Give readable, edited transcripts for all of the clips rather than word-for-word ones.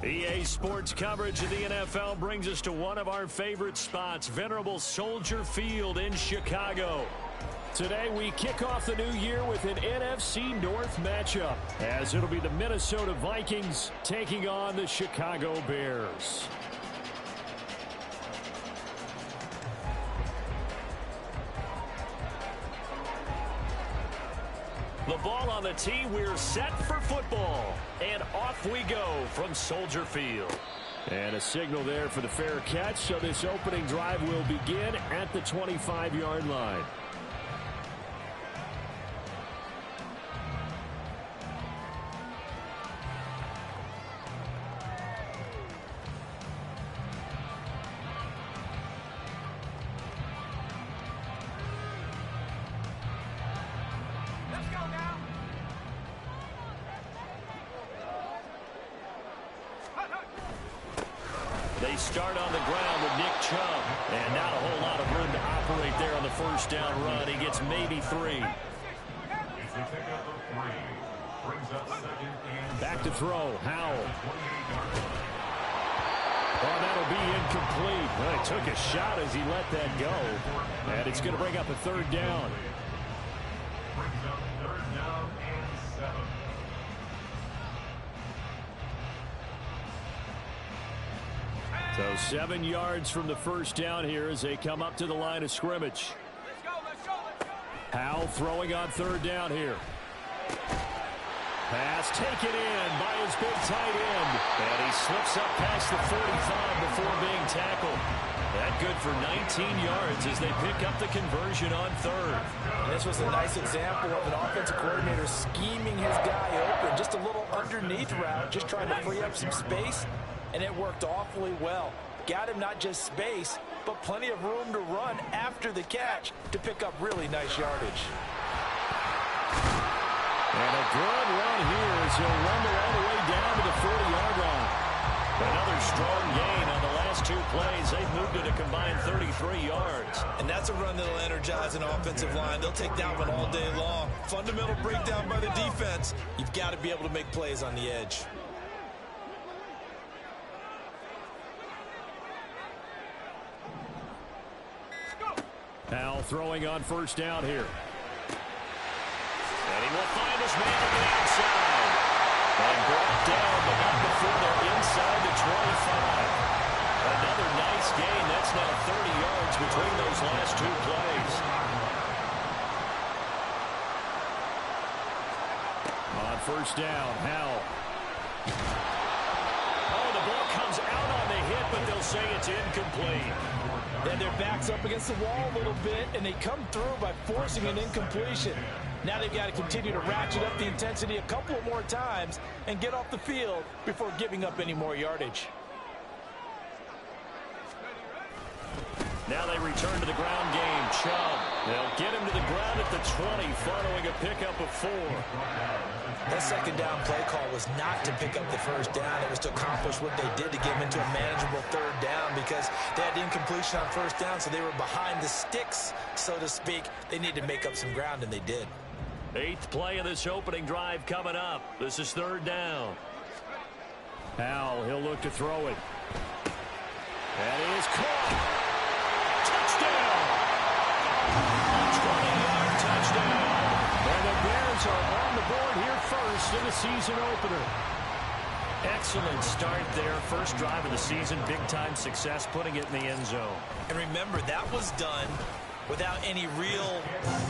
EA Sports coverage of the NFL brings us to one of our favorite spots, venerable Soldier Field in Chicago. Today we kick off the new year with an NFC North matchup, as it'll be the Minnesota Vikings taking on the Chicago Bears. The ball on the tee, we're set for football. And off we go from Soldier Field. And a signal there for the fair catch, so this opening drive will begin at the 25-yard line. They start on the ground with Nick Chubb. And not a whole lot of room to operate there on the first down run. He gets maybe 3. Back to throw. Howell. Oh, that'll be incomplete. Well, he took a shot as he let that go. And it's going to bring up a 3rd down. So 7 yards from the first down here as they come up to the line of scrimmage. Howell throwing on 3rd down here. Pass taken in by his big tight end. And he slips up past the 45 before being tackled. That good for 19 yards as they pick up the conversion on 3rd. This was a nice example of an offensive coordinator scheming his guy open. Just a little underneath route, just trying to free up some space. And it worked awfully well. Got him not just space, but plenty of room to run after the catch to pick up really nice yardage. And a good run here as he'll run all the way down to the 40-yard line. Another strong gain on the last 2 plays. They've moved it a combined 33 yards. And that's a run that'll energize an offensive line. They'll take that one all day long. Fundamental breakdown by the defense. You've got to be able to make plays on the edge. Howell throwing on first down here. And he will find his man on the outside. And brought down, but not before they're inside the 25. Another nice gain. That's now 30 yards between those last 2 plays. On first down, Howell. Oh, the ball comes out on the hit, but they'll say it's incomplete. And their back's up against the wall a little bit, and they come through by forcing an incompletion. Now they've got to continue to ratchet up the intensity a couple of more times and get off the field before giving up any more yardage. Now they return to the ground game. Chubb. They'll get him to the ground at the 20 following a pickup of 4. That second down play call was not to pick up the first down. It was to accomplish what they did to get them into a manageable 3rd down because they had incompletion on first down, so they were behind the sticks, so to speak. They needed to make up some ground, and they did. 8th play of this opening drive coming up. This is 3rd down. Howell, he'll look to throw it. That is caught. Touchdown! 20-yard touchdown. And the Bears are on the board here first in the season opener. Excellent start there. First drive of the season. Big-time success putting it in the end zone. And remember, that was done without any real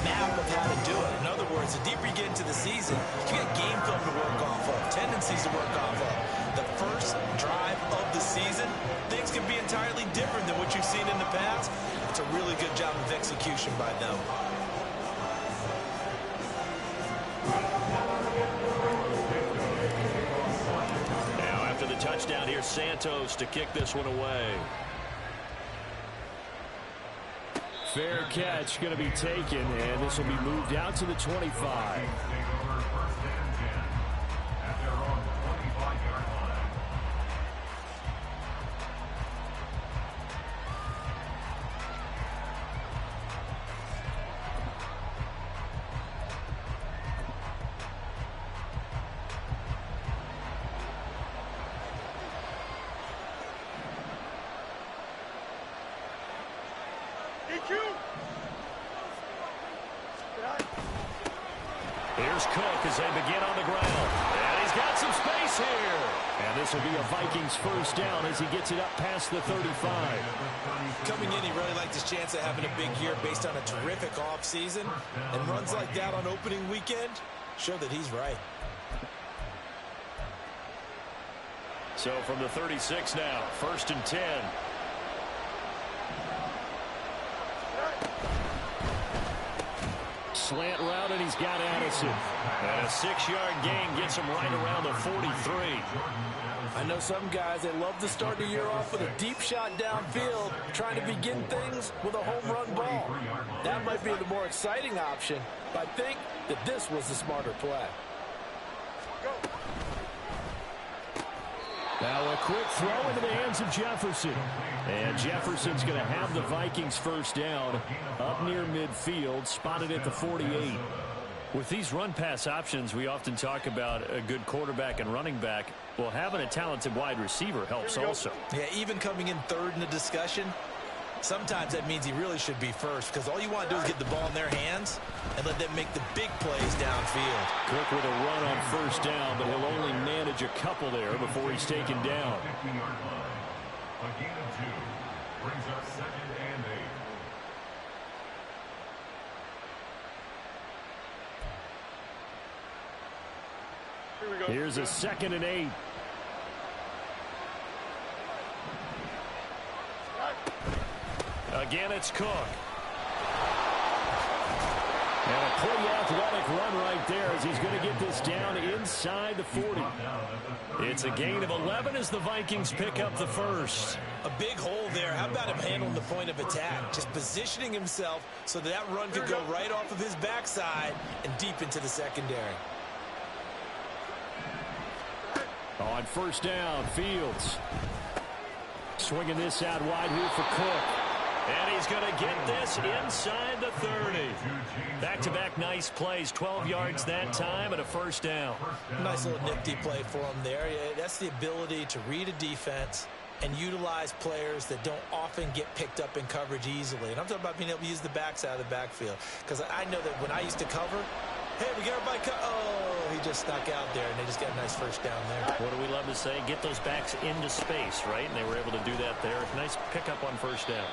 map of how to do it. In other words, the deeper you get into the season, you get game film to work off of, tendencies to work off of. The first drive of the season, things can be entirely different than what you've seen in the past. It's a really good job of execution by them. Now after the touchdown, here's Santos to kick this one away. Fair catch going to be taken, and this will be moved out to the 25. Here's Cook as they begin on the ground. And he's got some space here. And this will be a Vikings first down as he gets it up past the 35. Coming in, he really liked his chance of having a big year based on a terrific offseason. And runs like that on opening weekend show that he's right. So from the 36 now, 1st and 10. Slant route, and he's got Addison. And a 6-yard gain gets him right around the 43. I know some guys, they love to start the year off with a deep shot downfield, trying to begin things with a home run ball. That might be the more exciting option, but I think that this was the smarter play. Now a quick throw into the hands of Jefferson. And Jefferson's going to have the Vikings first down up near midfield, spotted at the 48. With these run-pass options, we often talk about a good quarterback and running back. Well, having a talented wide receiver helps also. Yeah, even coming in third in the discussion, sometimes that means he really should be first, because all you want to do is get the ball in their hands and let them make the big plays downfield. Cook with a run on first down, but he'll only manage a couple there before he's taken down. Brings us 2nd and 8. Here's a 2nd and 8. Again, it's Cook. And a pretty athletic run right there as he's going to get this down inside the 40. It's a gain of 11 as the Vikings pick up the first. A big hole there. How about him handling the point of attack? Just positioning himself so that run could go right off of his backside and deep into the secondary. On first down, Fields. Swinging this out wide here for Cook. And he's going to get this inside the 30. Back-to-back nice plays. 12 yards that time and a first down. Nice little nifty play for him there. Yeah, that's the ability to read a defense and utilize players that don't often get picked up in coverage easily. And I'm talking about being able to use the backside of the backfield. Because I know that when I used to cover, hey, we got everybody oh, he just snuck out there, and they just got a nice first down there. What do we love to say? Get those backs into space, right? And they were able to do that there. Nice pickup on first down.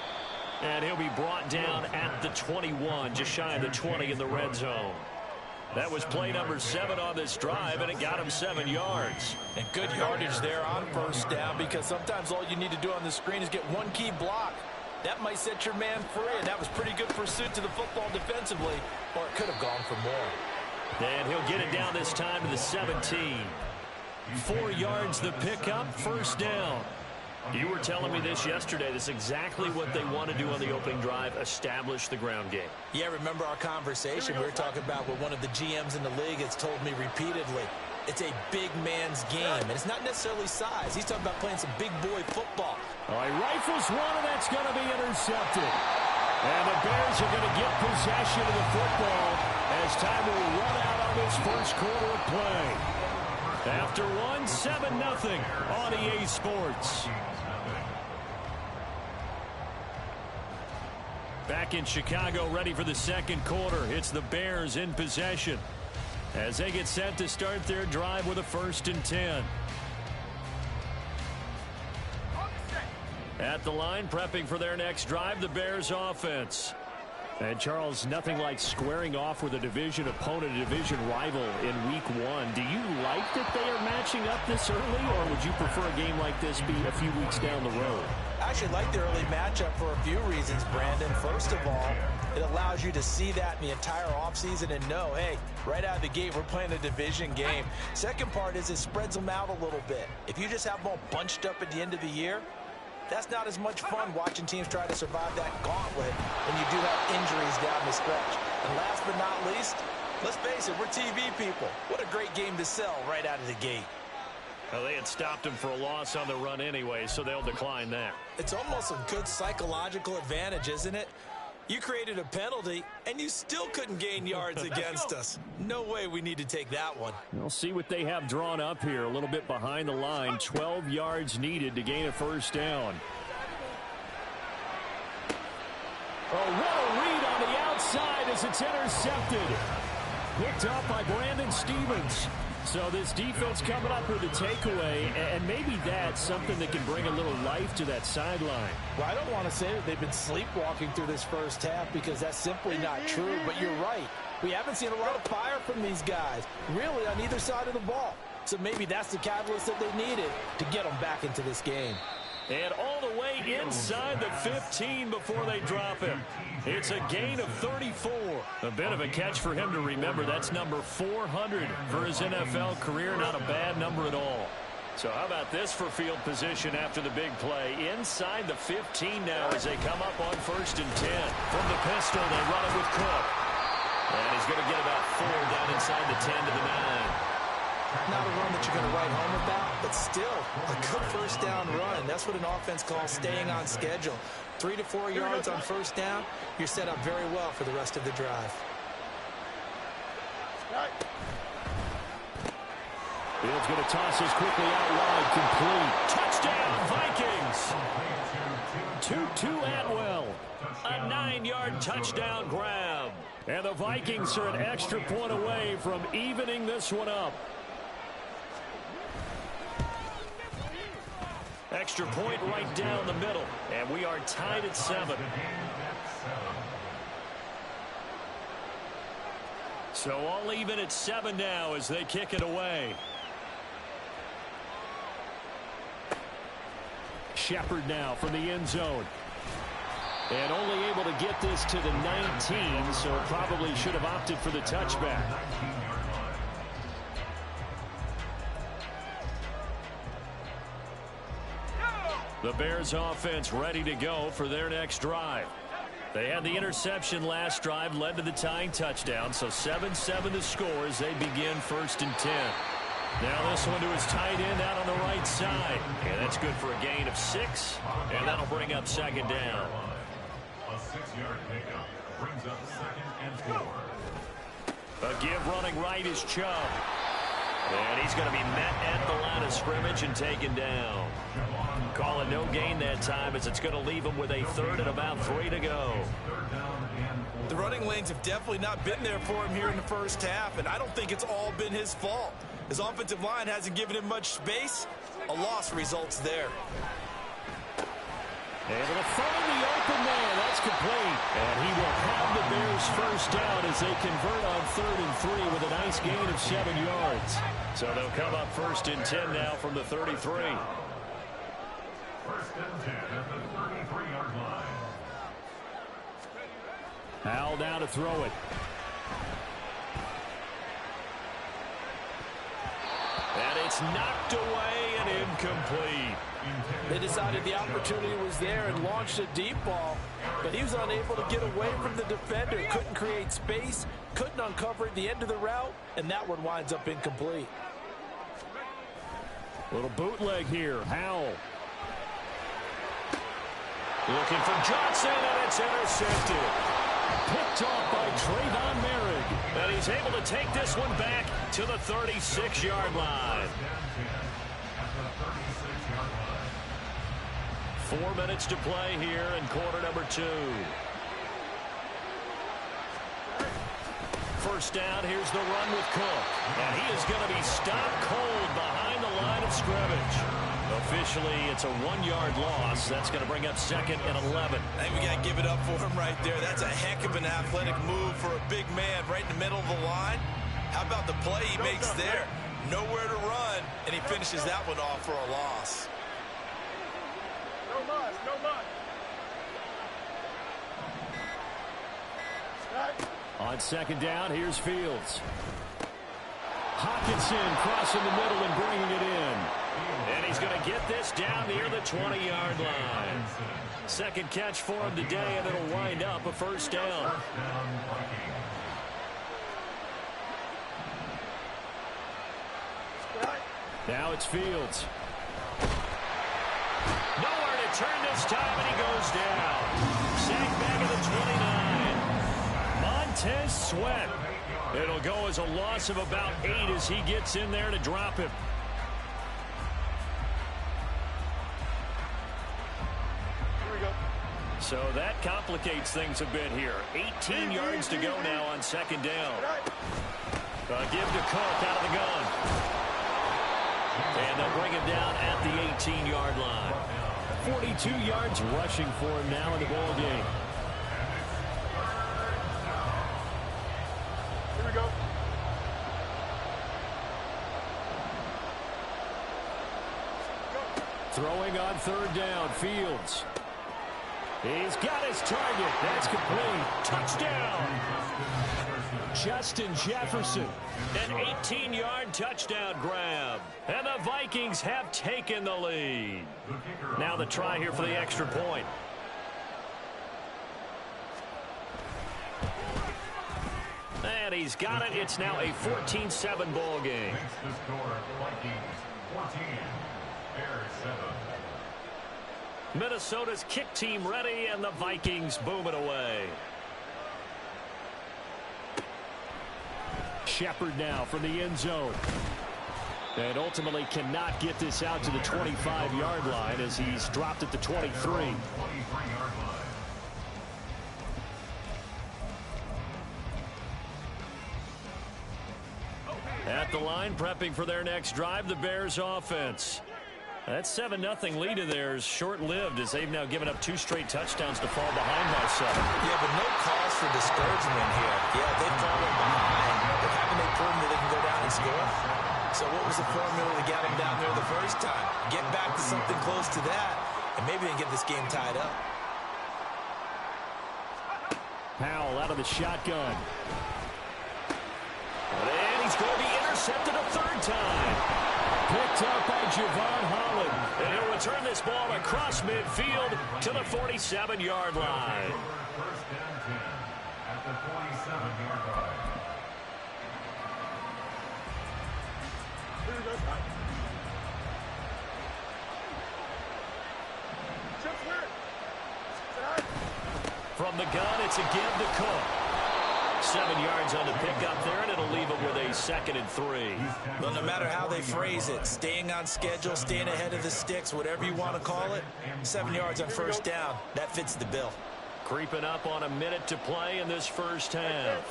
And he'll be brought down at the 21, just shy of the 20 in the red zone. That was play number 7 on this drive, and it got him 7 yards. And good yardage there on first down, because sometimes all you need to do on the screen is get one key block. That might set your man free, and that was pretty good pursuit to the football defensively, or it could have gone for more. And he'll get it down this time to the 17. 4 yards the pickup, first down. You were telling me this yesterday. This is exactly what they want to do on the opening drive, establish the ground game. Yeah, remember our conversation we were talking about with one of the GMs in the league has told me repeatedly. It's a big man's game, and it's not necessarily size. He's talking about playing some big boy football. All right, rifles one, and that's going to be intercepted. And the Bears are going to get possession of the football as time will run out on this first quarter of play. After 1, 7-0 on EA Sports. Back in Chicago, ready for the second quarter. It's the Bears in possession as they get set to start their drive with a 1st and 10. At the line, prepping for their next drive, the Bears offense. And, Charles, nothing like squaring off with a division opponent, a division rival in Week 1. Do you like that they are matching up this early, or would you prefer a game like this be a few weeks down the road? I actually like the early matchup for a few reasons, Brandon. First of all, it allows you to see that in the entire offseason and know, hey, right out of the gate, we're playing a division game. Second part is it spreads them out a little bit. If you just have them all bunched up at the end of the year, that's not as much fun watching teams try to survive that gauntlet when you do have injuries down the stretch. And last but not least, let's face it, we're TV people. What a great game to sell right out of the gate. Well, they had stopped him for a loss on the run anyway, so they'll decline that. It's almost a good psychological advantage, isn't it? You created a penalty, and you still couldn't gain yards against us. No way we need to take that one. We'll see what they have drawn up here. A little bit behind the line. 12 yards needed to gain a first down. Oh, what a read on the outside as it's intercepted. Picked up by Brandon Stevens. So this defense coming up with a takeaway, and maybe that's something that can bring a little life to that sideline. Well, I don't want to say that they've been sleepwalking through this first half because that's simply not true, but you're right. We haven't seen a lot of fire from these guys, really, on either side of the ball. So maybe that's the catalyst that they needed to get them back into this game. And all the way inside the 15 before they drop him. It's a gain of 34. A bit of a catch for him to remember. That's number 400 for his NFL career. Not a bad number at all. So how about this for field position after the big play? Inside the 15 now as they come up on 1st and 10. From the pistol, they run it with Cook. And he's going to get about 4 down inside the 10 to the 9. Not a run that you're going to write home about, but still a good first down run. That's what an offense calls staying on schedule. 3 to 4 yards on first down, you're set up very well for the rest of the drive. Fields going to toss this quickly out wide, complete. Touchdown, Vikings! Tttt Atwell, a 9-yard touchdown grab. And the Vikings are an extra point away from evening this one up. Extra point right down the middle, and we are tied at 7. So all even at 7 now as they kick it away. Shepard now from the end zone. And only able to get this to the 19, so probably should have opted for the touchback. The Bears offense ready to go for their next drive. They had the interception last drive, led to the tying touchdown, so 7-7 the score as they begin 1st and 10. Now this one to his tight end out on the right side. And that's good for a gain of 6, and that'll bring up 2nd down. A 6-yard pickup brings up 2nd and 4. A give running right is Chubb. And he's going to be met at the line of scrimmage and taken down. Call it no gain that time as it's going to leave him with a 3rd and about 3 to go. The running lanes have definitely not been there for him here in the first half, and I don't think it's all been his fault. His offensive line hasn't given him much space. A loss results there. Able to find the open man. That's complete. And he will have the Bears first down as they convert on 3rd and 3 with a nice gain of 7 yards. So they'll come up 1st and 10 now from the 33. 1st and 10 at the 33-yard line. Howell now to throw it. And it's knocked away and incomplete. They decided the opportunity was there and launched a deep ball, but he was unable to get away from the defender, couldn't create space, couldn't uncover at the end of the route, and that one winds up incomplete. Little bootleg here. Howell. Looking for Johnson, and it's intercepted. Picked off by Trayvon Merrick. And he's able to take this one back to the 36-yard line. 4 minutes to play here in quarter number 2. First down, here's the run with Cook. And he is going to be stopped cold behind the line of scrimmage. Officially, it's a 1-yard loss. That's going to bring up 2nd and 11. I think we got to give it up for him right there. That's a heck of an athletic move for a big man right in the middle of the line. How about the play he makes there? Nowhere to run, and he finishes that one off for a loss. No mud. On 2nd down, here's Fields. Hawkinson crossing the middle and bringing it in. And he's going to get this down near the 20-yard line. 2nd catch for him today, and it'll wind up a 1st down. Now it's Fields. Nowhere to turn this time, and he goes down. Sacked back at the 29. Montez Sweat. It'll go as a loss of about 8 as he gets in there to drop him. So that complicates things a bit here. 18 yards to go now on second down. Give to Cook out of the gun. And they'll bring him down at the 18-yard line. 42 yards rushing for him now in the ball game. Here we go. Throwing on third down, Fields. He's got his target. That's complete. Touchdown. Justin Jefferson. An 18-yard touchdown grab. And the Vikings have taken the lead. Now the try here for the extra point. And he's got it. It's now a 14-7 ball game. Makes the score Vikings 14, Bears 7. Minnesota's kick team ready, and the Vikings boom it away. Shepard now from the end zone. And ultimately cannot get this out to the 25-yard line as he's dropped at the 23. 23-yard line. At the line, prepping for their next drive, the Bears offense. That 7-0 lead of theirs short-lived as they've now given up 2 straight touchdowns to fall behind by 7. Yeah, but no cause for discouragement here. Yeah, they've fallen behind, but haven't they proven that they can go down and score? So what was the formula to get them down there the first time? Get back to something close to that, and maybe they can get this game tied up. Powell out of the shotgun. And he's going to be intercepted a third time. Picked up by Javon Holland. And he'll return this ball across midfield to the 47-yard line. First down 10 at the 47-yard line. Here we go. Chip's weird. From the gun, it's a give to Cook. 7 yards on the pickup there, and it'll leave him with a 2nd and 3. Well, no matter how they phrase it, staying on schedule, staying ahead of the sticks, whatever you want to call it, 7 yards on first down, that fits the bill. Creeping up on a minute to play in this first half.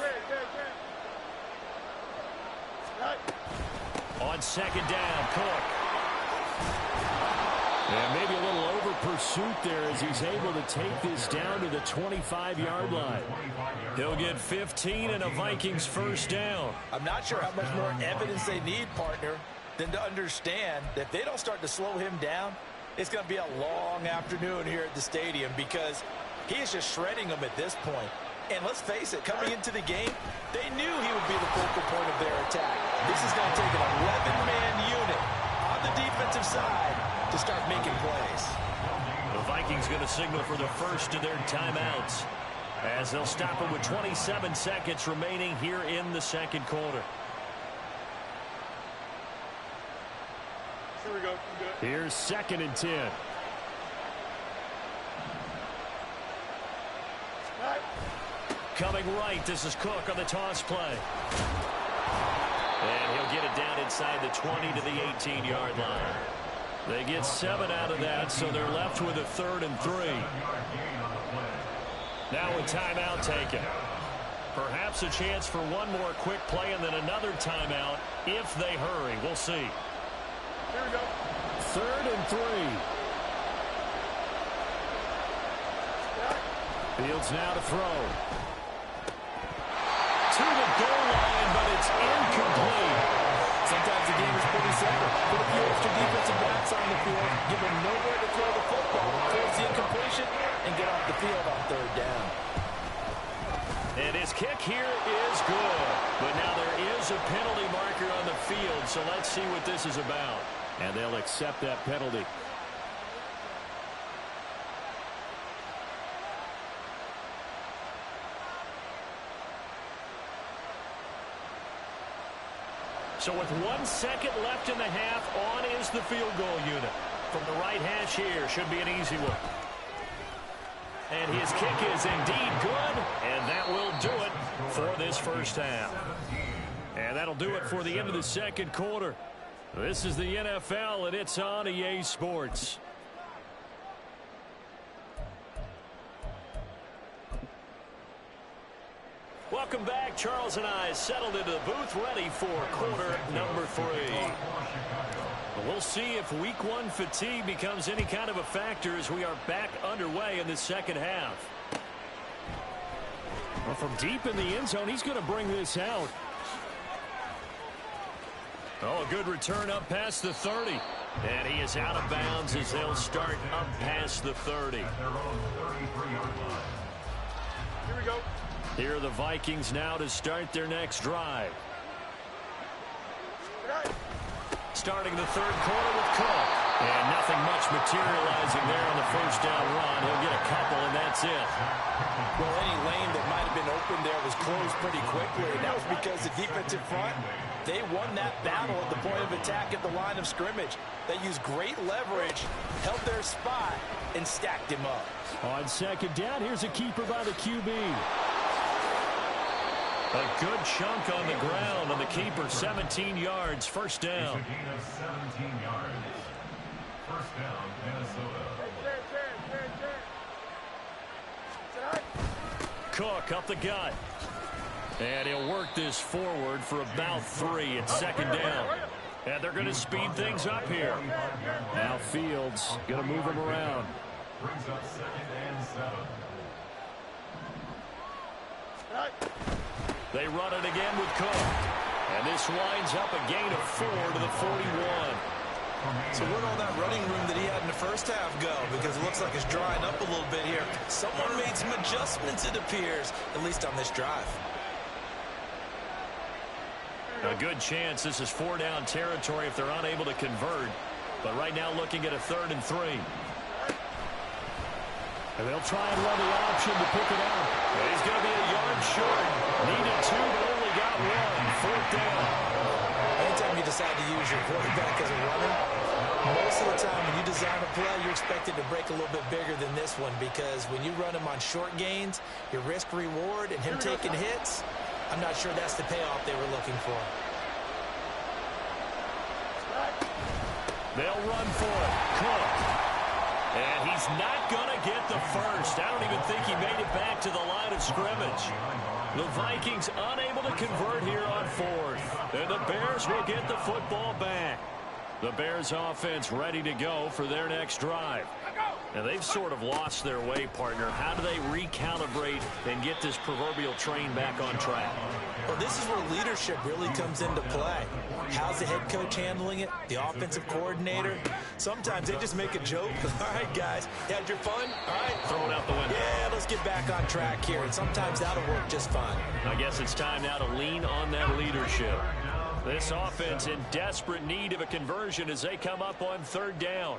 On second down, Cook. And maybe a little over pursuit there as he's able to take this down to the 25-yard line. He'll get 15 and a Vikings first down. I'm not sure how much more evidence they need, partner, than to understand that if they don't start to slow him down, it's going to be a long afternoon here at the stadium because he is just shredding them at this point. And let's face it, coming into the game, they knew he would be the focal point of their attack. This is going to take an 11-man unit on the defensive side to start making plays. The Vikings going to signal for the first of their timeouts as they'll stop it with 27 seconds remaining here in the second quarter. Here we go. Here's 2nd and 10. Coming right, this is Cook on the toss play. And he'll get it down inside the 20 to the 18-yard line. They get 7 out of that, so they're left with a 3rd and 3. Now a timeout taken. Perhaps a chance for one more quick play and then another timeout if they hurry. We'll see. Here we go. 3rd and 3. Fields now to throw. To the goal line, but it's incomplete. Sometimes the game is pretty simple. Put a few extra defensive backs on the field, give them nowhere to throw the football, force the incompletion, and get off the field on 3rd down. And his kick here is good. But now there is a penalty marker on the field, so let's see what this is about. And they'll accept that penalty. So with 1 second left in the half, on is the field goal unit. From the right hash here, should be an easy one. And his kick is indeed good, and that will do it for this first half. And that'll do it for the end of the second quarter. This is the NFL, and it's on EA Sports. Welcome back. Charles and I settled into the booth ready for quarter number 3. We'll see if week 1 fatigue becomes any kind of a factor as we are back underway in the second half. Well, from deep in the end zone, he's going to bring this out. Oh, a good return up past the 30. And he is out of bounds as they'll start up past the 30. Here we go. Here are the Vikings now to start their next drive. Starting the third quarter with Cook. And nothing much materializing there on the first down run. He'll get a couple, and that's it. Well, any lane that might have been open there was closed pretty quickly, and that was because the defensive front, they won that battle at the point of attack at the line of scrimmage. They used great leverage, held their spot, and stacked him up. On second down, here's a keeper by the QB. A good chunk on the ground on the keeper, 17 yards, first down. 17 yards. First down, Minnesota. Cook up the gut. And he'll work this forward for about 3 at second down. And they're going to speed things up here. Now Fields going to move him around. Brings up 2nd and 7. They run it again with Cook. And this winds up a gain of 4 to the 41. So where'd all that running room that he had in the first half go? Because it looks like it's drying up a little bit here. Someone made some adjustments, it appears, at least on this drive. A good chance this is 4-down territory if they're unable to convert. But right now looking at a 3rd and 3. And they'll try and run the option to pick it out. And he's going to be a yard short. Needed 2, but only got 1. 4th down. Anytime you decide to use your quarterback as a runner, most of the time when you design a play, you're expected to break a little bit bigger than this one, because when you run him on short gains, your risk-reward and him taking hits, I'm not sure that's the payoff they were looking for. They'll run for it. Cook. And he's not going to get the first. I don't even think he made it back to the line of scrimmage. The Vikings unable to convert here on 4th. And the Bears will get the football back. The Bears offense ready to go for their next drive. Now they've sort of lost their way, partner. How do they recalibrate and get this proverbial train back on track? Well, this is where leadership really comes into play. How's the head coach handling it? The offensive coordinator? Sometimes they just make a joke. All right, guys, you had your fun? All right. Throw it out the window. Yeah, let's get back on track here. And sometimes that'll work just fine. I guess it's time now to lean on that leadership. This offense in desperate need of a conversion as they come up on 3rd down.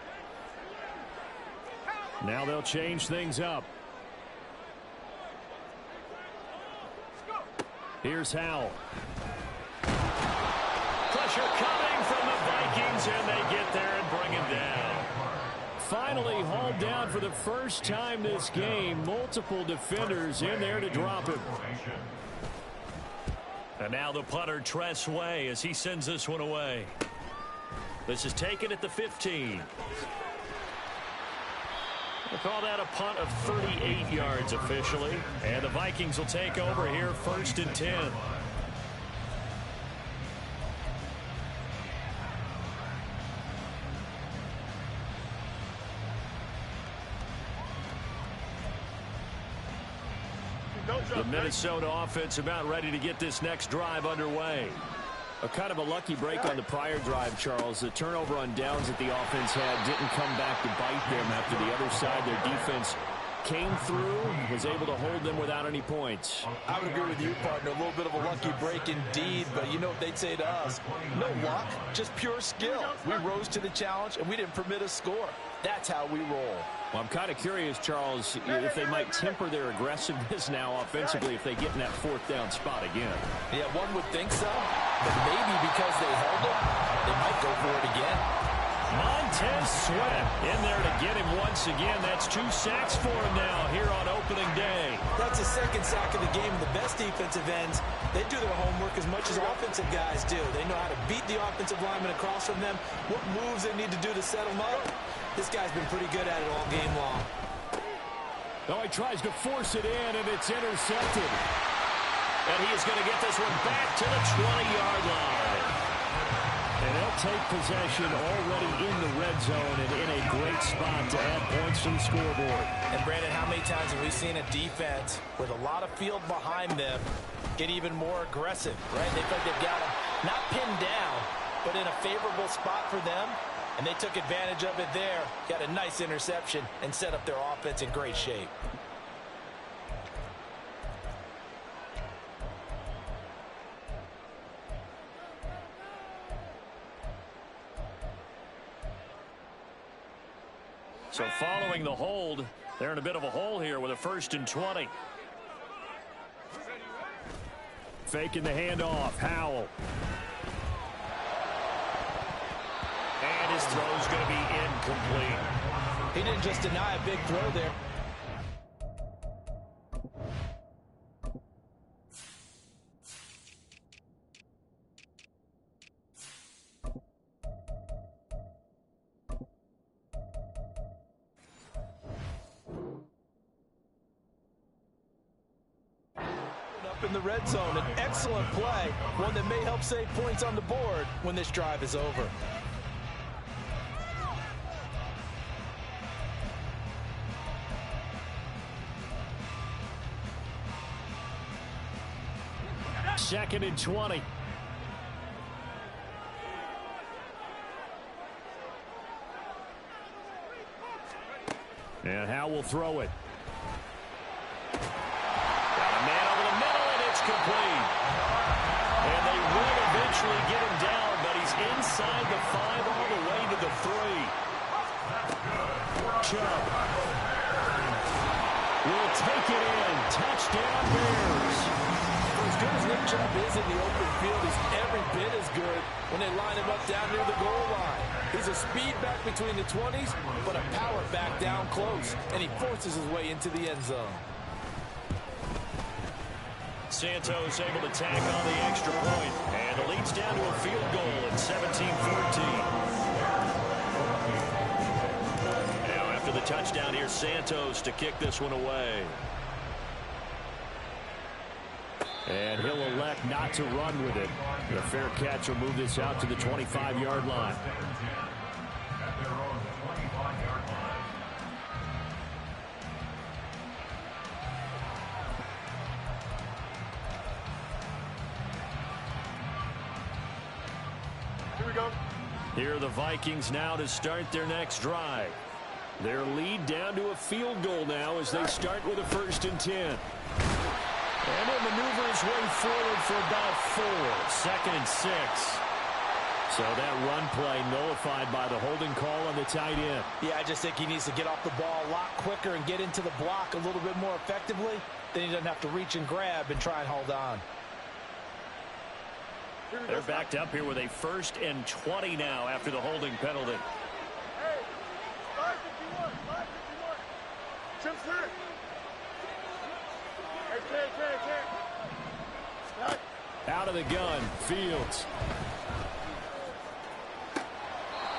Now they'll change things up. Here's Howell. Pressure coming from the Vikings, and they get there and bring him down. Finally hauled down for the first time this game. Multiple defenders in there to drop him. And now the punter, Tress Way, as he sends this one away. This is taken at the 15. We'll call that a punt of 38 yards officially. And the Vikings will take over here 1st and 10. The Minnesota offense about ready to get this next drive underway. A kind of a lucky break on the prior drive, Charles. The turnover on downs that the offense had didn't come back to bite them after the other side. Their defense came through, was able to hold them without any points. I would agree with you, partner. A little bit of a lucky break indeed, but you know what they'd say to us? No luck, just pure skill. We rose to the challenge, and we didn't permit a score. That's how we roll. Well, I'm kind of curious, Charles, if they might temper their aggressiveness now offensively if they get in that 4th down spot again. Yeah, one would think so, but maybe because they held it, they might go for it again. Montez Sweat in there to get him once again. That's 2 sacks for him now here on opening day. That's a 2nd sack of the game. The best defensive ends, they do their homework as much as offensive guys do. They know how to beat the offensive lineman across from them, what moves they need to do to set them up. This guy's been pretty good at it all game long. Oh, he tries to force it in, and it's intercepted. And he is going to get this one back to the 20-yard line. And they'll take possession already in the red zone and in a great spot to add points to the scoreboard. And, Brandon, how many times have we seen a defense with a lot of field behind them get even more aggressive, right? They feel like they've got them not pinned down, but in a favorable spot for them, and they took advantage of it there, got a nice interception, and set up their offense in great shape. So following the hold, they're in a bit of a hole here with a 1st and 20. Faking the handoff, Howell. And his throw's going to be incomplete. He didn't just deny a big throw there. In the red zone, an excellent play, one that may help save points on the board when this drive is over. Second and 20. And Howell will throw it. Complete. And they will eventually get him down, but he's inside the 5 all the way to the 3. Chubb will take it in. Touchdown Bears. For as good as Nick Chubb is in the open field, he's every bit as good when they line him up down near the goal line. He's a speed back between the 20s, but a power back down close, and he forces his way into the end zone. Santos able to tack on the extra point, and the lead's down to a field goal at 17-14. Now after the touchdown, here's Santos to kick this one away. And he'll elect not to run with it. The fair catch will move this out to the 25-yard line. Here are the Vikings now to start their next drive. Their lead down to a field goal now as they start with a 1st and 10. And he'll maneuver his way forward for about 4. 2nd and 6. So that run play nullified by the holding call on the tight end. Yeah, I just think he needs to get off the ball a lot quicker and get into the block a little bit more effectively. Then he doesn't have to reach and grab and try and hold on. They're backed up here with a 1st and 20 now after the holding penalty. Hey, 551, 551. Chip's hurt. Hey, Out of the gun, Fields.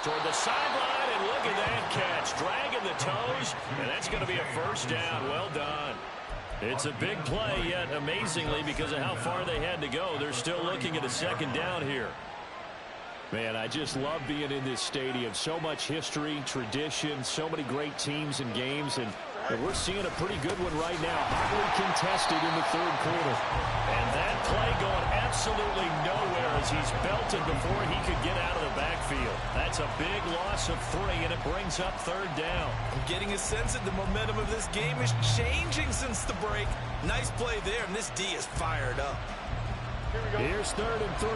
Toward the sideline, and look at that catch. Dragging the toes, and that's going to be a 1st down. Well done. It's a big play, yet amazingly, because of how far they had to go, they're still looking at a 2nd down here. Man, I just love being in this stadium. So much history, tradition, so many great teams and games, and we're seeing a pretty good one right now. Hotly contested in the 3rd quarter. And that play going absolutely nowhere as he's belted before he could get out of the backfield. That's a big loss of 3, and it brings up 3rd down. I'm getting a sense that the momentum of this game is changing since the break. Nice play there, and this D is fired up. Here we go. Here's 3rd and 3.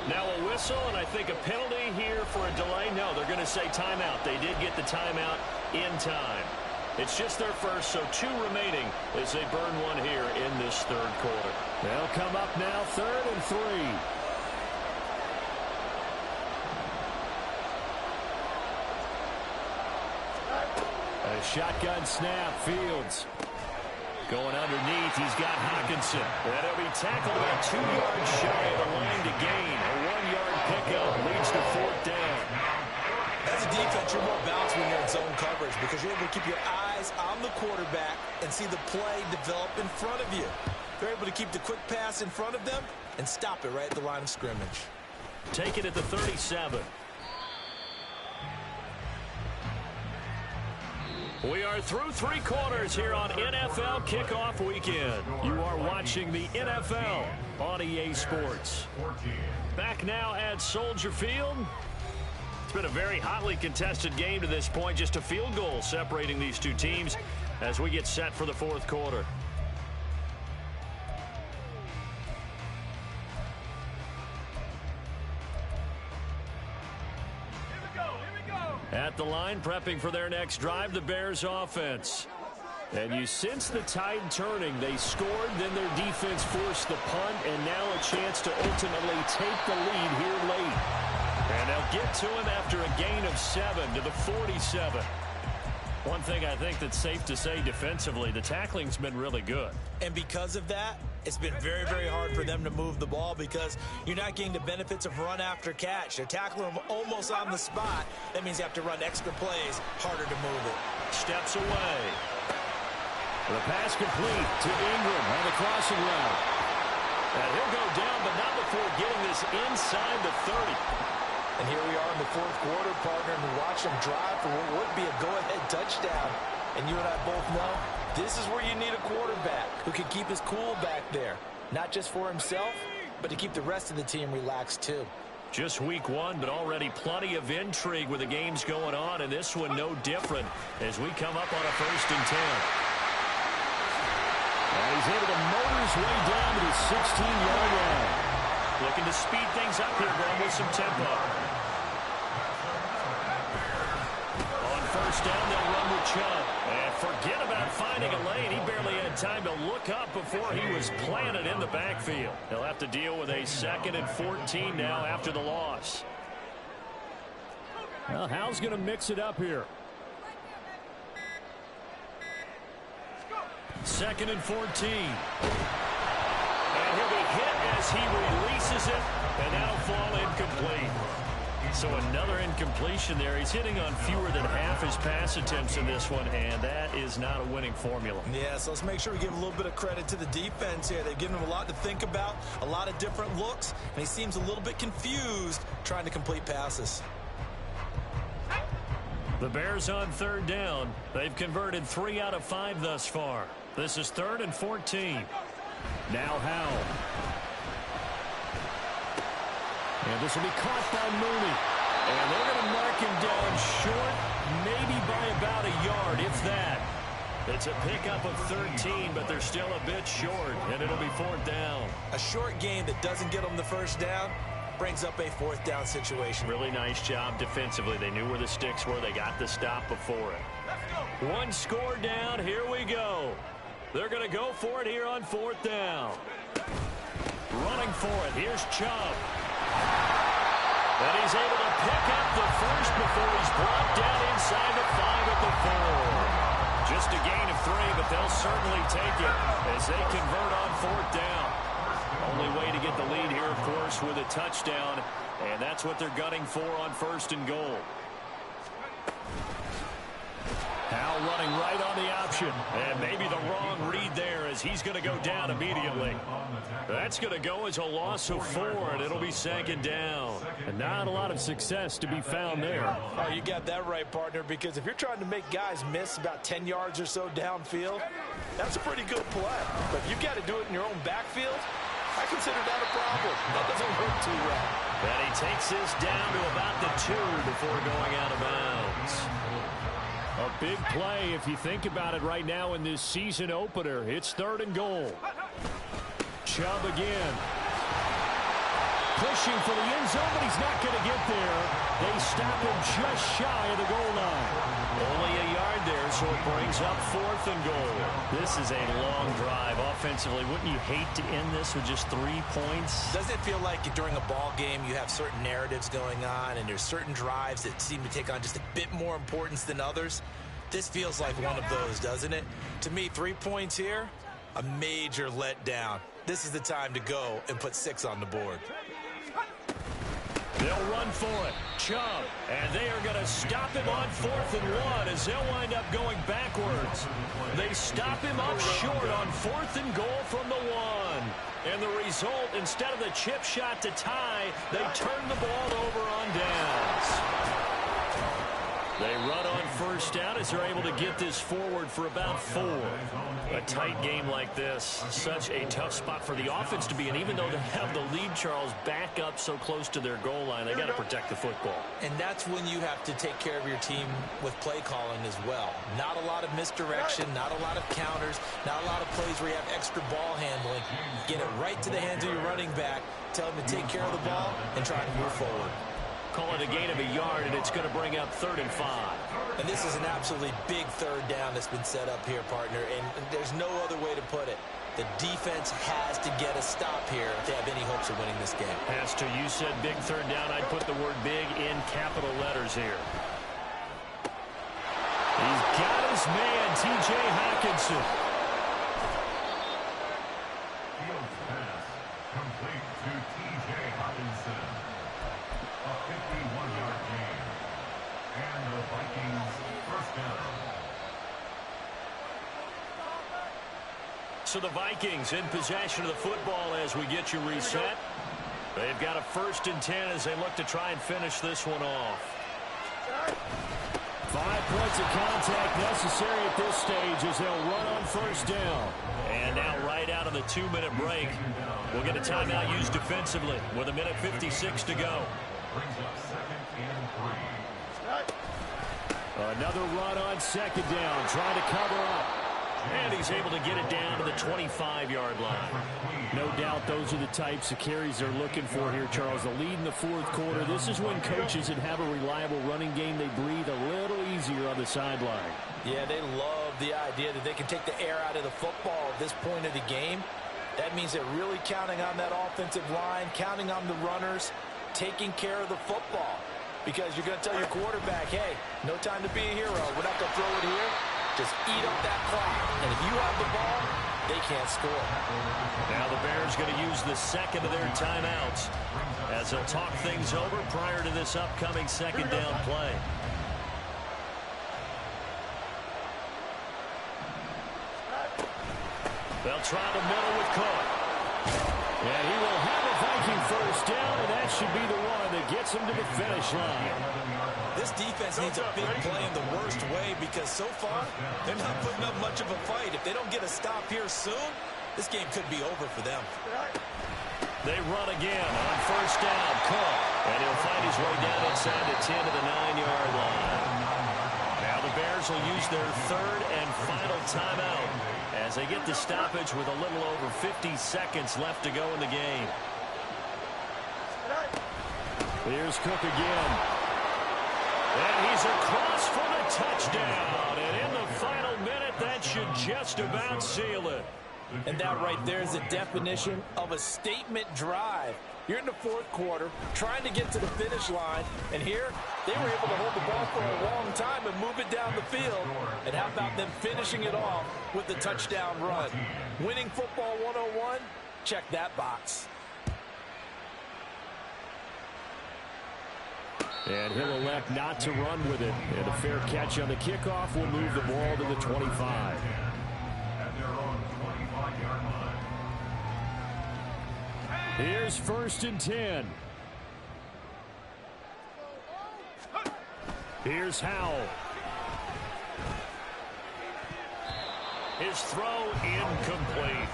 Now a whistle, and I think a penalty here for a delay. No, they're going to say timeout. They did get the timeout in time. It's just their first, so 2 remaining as they burn one here in this 3rd quarter. They'll come up now, 3rd and 3. A shotgun snap, Fields. Going underneath, he's got Hawkinson. And he'll be tackled about 2 yards shy of the line to gain. A 1-yard pickup leads to 4th down. As a defense, you're more balanced when you're in zone coverage because you're able to keep your eyes on the quarterback and see the play develop in front of you. You're able to keep the quick pass in front of them and stop it right at the line of scrimmage. Take it at the 37. We are through 3 quarters here on NFL Kickoff Weekend. You are watching the NFL on EA Sports. Back now at Soldier Field. It's been a very hotly contested game to this point. Just a field goal separating these two teams as we get set for the 4th quarter. At the line, prepping for their next drive, the Bears offense. And you sense the tide turning. They scored, then their defense forced the punt, and now a chance to ultimately take the lead here late. And they'll get to him after a gain of 7 to the 47. One thing I think that's safe to say defensively, the tackling's been really good. And because of that, it's been very, very hard for them to move the ball because you're not getting the benefits of run after catch. They're tackling them almost on the spot. That means you have to run extra plays, harder to move it. Steps away. The pass complete to Ingram on the crossing route. And he'll go down, but not before getting this inside the 30. And here we are in the 4th quarter, partner, and we watch them drive for what would be a go-ahead touchdown. And you and I both know this is where you need a quarterback who can keep his cool back there. Not just for himself, but to keep the rest of the team relaxed too. Just week 1, but already plenty of intrigue with the games going on, and this one no different as we come up on a 1st and 10. And he's able to motor his way down to the 16-yard line. Looking to speed things up here, going with some tempo. On 1st down, they'll run with Chubb. And forget about finding a lane. He barely had time to look up before he was planted in the backfield. He'll have to deal with a 2nd and 14 now after the loss. Well, Hal's going to mix it up here. 2nd and 14. And he'll be hit as he releases it, and that'll fall incomplete. So another incompletion there. He's hitting on fewer than half his pass attempts in this one, and that is not a winning formula. Yeah, so let's make sure we give a little bit of credit to the defense here. They've given him a lot to think about, a lot of different looks, and he seems a little bit confused trying to complete passes. The Bears on 3rd down. They've converted 3 out of 5 thus far. This is 3rd and 14. Now Howell. And this will be caught by Mooney. And they're going to mark him down short, maybe by about a yard, if that. It's a pickup of 13, but they're still a bit short, and it'll be 4th down. A short game that doesn't get them the 1st down brings up a 4th down situation. Really nice job defensively. They knew where the sticks were. They got the stop before it. 1 score down. Here we go. They're going to go for it here on 4th down. Running for it. Here's Chubb. And he's able to pick up the 1st before he's brought down inside the 5 at the 4. Just a gain of 3, but they'll certainly take it as they convert on 4th down. Only way to get the lead here, of course, with a touchdown, and that's what they're gunning for on 1st and goal. Howell running right on the option, and maybe the wrong read there as he's going to go down immediately. That's going to go as a loss of 4, and it'll be 2nd down. And not a lot of success to be found there. Oh, you got that right, partner, because if you're trying to make guys miss about 10 yards or so downfield, that's a pretty good play. But if you've got to do it in your own backfield, I consider that a problem. That doesn't work too well. And he takes this down to about the 2 before going out of bounds. A big play if you think about it right now in this season opener. It's 3rd and goal. Chubb again. Pushing for the end zone, but he's not going to get there. They stop him just shy of the goal line. Only a yard there, so it brings up 4th and goal. This is a long drive offensively. Wouldn't you hate to end this with just 3 points? Doesn't it feel like during a ball game you have certain narratives going on and there's certain drives that seem to take on just a bit more importance than others? This feels like one of those, doesn't it? To me, 3 points here, a major letdown. This is the time to go and put 6 on the board. They'll run for it. Chubb. And they are going to stop him on 4th and 1 as they'll wind up going backwards. They stop him up short on 4th and goal from the 1. And the result, instead of the chip shot to tie, they turn the ball over on downs. They run on 1st down as they're able to get this forward for about 4. A tight game like this, such a tough spot for the offense to be in. Even though they have the lead, Charles, back up so close to their goal line, they got to protect the football. And that's when you have to take care of your team with play calling as well. Not a lot of misdirection, not a lot of counters, not a lot of plays where you have extra ball handling. Get it right to the hands of your running back, tell him to take care of the ball, and try to move forward. Call it a gain of a yard, and it's going to bring up 3rd and 5. And this is an absolutely big 3rd down that's been set up here, partner, and there's no other way to put it. The defense has to get a stop here if they have any hopes of winning this game. As to you said big 3rd down, I'd put the word big in capital letters here. He's got his man, T.J. Hockenson. Field pass complete to T.J. Hockenson. A 51-yard gain. And the Vikings first down. So the Vikings in possession of the football as we get you reset. They've got a 1st and 10 as they look to try and finish this one off. 5 points of contact necessary at this stage as they'll run on 1st down. And now right out of the 2-minute break, we'll get a timeout used defensively with 1:56 to go. Brings up 2nd and 3. Another run on 2nd down, trying to cover up. And he's able to get it down to the 25-yard line. No doubt those are the types of carries they're looking for here, Charles. The lead in the 4th quarter. This is when coaches that have a reliable running game, they breathe a little easier on the sideline. Yeah, they love the idea that they can take the air out of the football at this point of the game. That means they're really counting on that offensive line, counting on the runners, taking care of the football. Because you're going to tell your quarterback, hey, no time to be a hero. We're not going to throw it here. Just eat up that clock. And if you have the ball, they can't score. Now the Bears going to use the 2nd of their timeouts as they'll talk things over prior to this upcoming 2nd down play. They'll try the middle with Cook. And he will have a Viking 1st down, and that should be the one that gets him to the finish line. This defense needs a big play in the worst way because so far, they're not putting up much of a fight. If they don't get a stop here soon, this game could be over for them. They run again on 1st down. Cook. And he'll find his way down inside the 10 to the 9-yard line. Now the Bears will use their 3rd and final timeout as they get the stoppage with a little over 50 seconds left to go in the game. Here's Cook again. And he's across for the touchdown. And in the final minute, that should just about seal it. And that right there is the definition of a statement drive. You're in the 4th quarter, trying to get to the finish line, and here they were able to hold the ball for a long time and move it down the field. And how about them finishing it off with the touchdown run? Winning football 101, check that box. And he'll elect not to run with it. And a fair catch on the kickoff will move the ball to the 25. Here's 1st and 10. Here's Howell. His throw incomplete.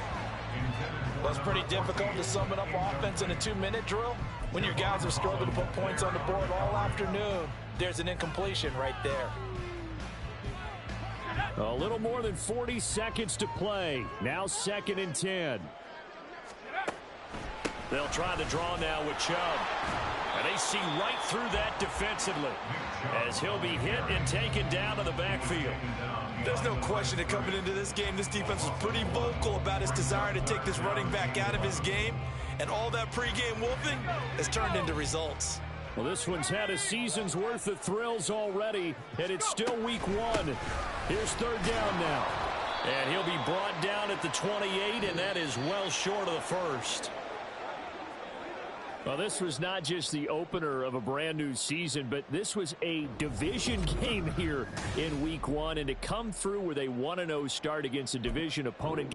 Well, it's pretty difficult to sum it up offense in a 2-minute drill. When your guys have struggled to put points on the board all afternoon, there's an incompletion right there. A little more than 40 seconds to play. Now 2nd and 10. They'll try the draw now with Chubb. And they see right through that defensively as he'll be hit and taken down to the backfield. There's no question that coming into this game, this defense was pretty vocal about its desire to take this running back out of his game. And all that pregame wolfing has turned into results. Well, this one's had a season's worth of thrills already, and it's still week 1. Here's third down now. And he'll be brought down at the 28, and that is well short of the first. Well, this was not just the opener of a brand new season, but this was a division game here in week 1, and to come through with a 1-0 start against a division opponent.